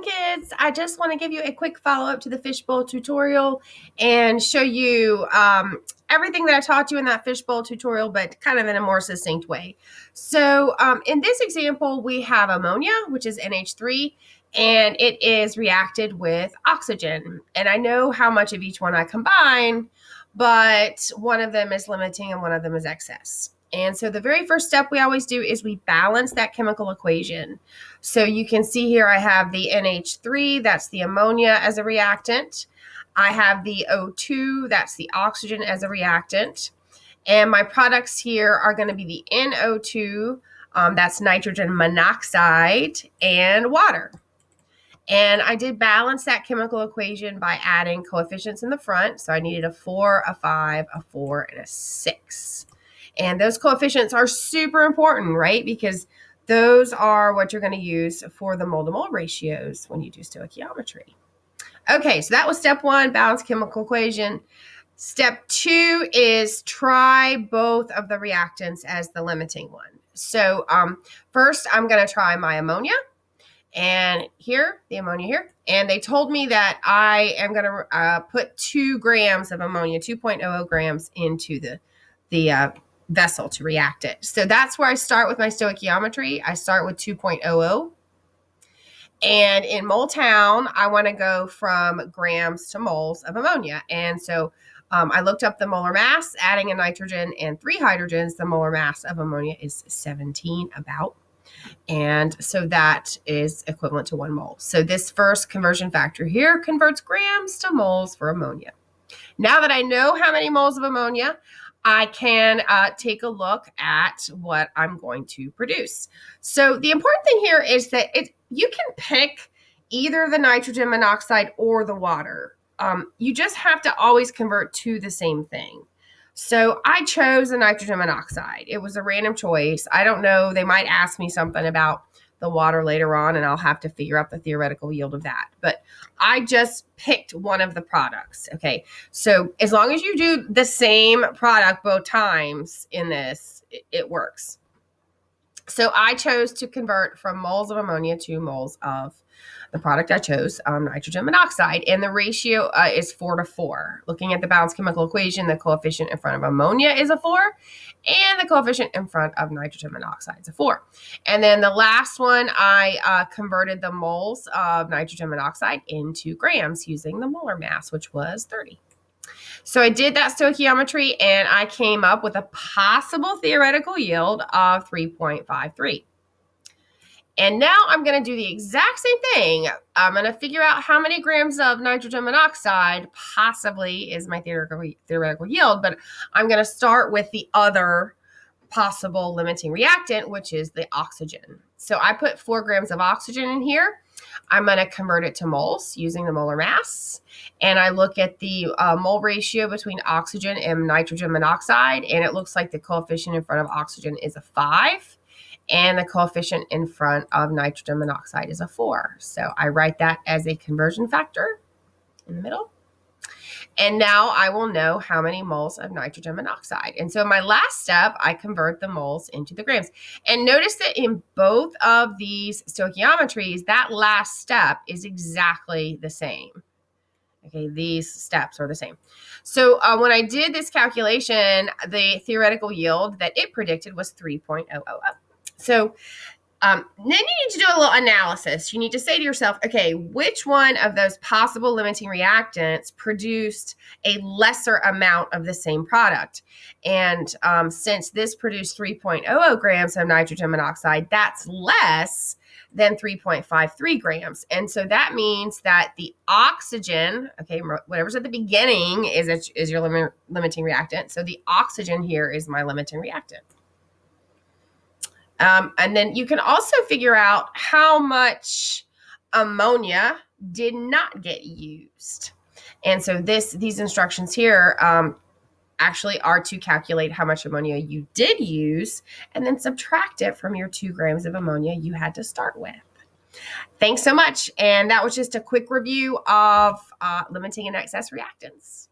kids. I just want to give you a quick follow-up to the fishbowl tutorial and show you everything that I taught you in that fishbowl tutorial, but kind of in a more succinct way. So in this example, we have ammonia, which is NH3, and it is reacted with oxygen. And I know how much of each one I combine, but one of them is limiting and one of them is excess. And so the very first step we always do is we balance that chemical equation. So you can see here I have the NH3, that's the ammonia as a reactant. I have the O2, that's the oxygen as a reactant. And my products here are going to be the NO2, that's nitrogen monoxide, and water. And I did balance that chemical equation by adding coefficients in the front. So I needed a 4, a 5, a 4, and a 6. And those coefficients are super important, right? Because those are what you're going to use for the mole-to-mole ratios when you do stoichiometry. Okay, so that was step 1, balance chemical equation. Step 2 is try both of the reactants as the limiting one. So first, I'm going to try my ammonia. And here, the ammonia here. And they told me that I am going to put 2 grams of ammonia, 2.00 grams into the vessel to react it. So that's where I start with my stoichiometry. I start with 2.00. And in Mole Town, I want to go from grams to moles of ammonia. And so I looked up the molar mass, adding a nitrogen and 3 hydrogens. The molar mass of ammonia is 17 about. And so that is equivalent to 1 mole. So this first conversion factor here converts grams to moles for ammonia. Now that I know how many moles of ammonia, I can take a look at what I'm going to produce. So the important thing here is that you can pick either the nitrogen monoxide or the water. You just have to always convert to the same thing. So I chose the nitrogen monoxide. It was a random choice. I don't know. They might ask me something about the water later on, and I'll have to figure out the theoretical yield of that. But I just picked one of the products. Okay. So as long as you do the same product both times in this, it works. So I chose to convert from moles of ammonia to moles of the product I chose, nitrogen monoxide, and the ratio is 4 to 4. Looking at the balanced chemical equation, the coefficient in front of ammonia is a 4, and the coefficient in front of nitrogen monoxide is a 4. And then the last one, I converted the moles of nitrogen monoxide into grams using the molar mass, which was 30. So I did that stoichiometry, and I came up with a possible theoretical yield of 3.53. And now I'm going to do the exact same thing. I'm going to figure out how many grams of nitrogen monoxide possibly is my theoretical yield, but I'm going to start with the other possible limiting reactant, which is the oxygen. So I put 4 grams of oxygen in here. I'm going to convert it to moles using the molar mass. And I look at the mole ratio between oxygen and nitrogen monoxide, and it looks like the coefficient in front of oxygen is a 5. And the coefficient in front of nitrogen monoxide is a 4. So I write that as a conversion factor in the middle. And now I will know how many moles of nitrogen monoxide. And so my last step, I convert the moles into the grams. And notice that in both of these stoichiometries, that last step is exactly the same. Okay, these steps are the same. So when I did this calculation, the theoretical yield that it predicted was 3.000. So then you need to do a little analysis. You need to say to yourself, okay, which one of those possible limiting reactants produced a lesser amount of the same product? And since this produced 3.00 grams of nitrogen monoxide, that's less than 3.53 grams. And so that means that the oxygen, okay, whatever's at the beginning is your limiting reactant. So the oxygen here is my limiting reactant. And then you can also figure out how much ammonia did not get used. And so these instructions here actually are to calculate how much ammonia you did use and then subtract it from your 2 grams of ammonia you had to start with. Thanks so much. And that was just a quick review of limiting and excess reactants.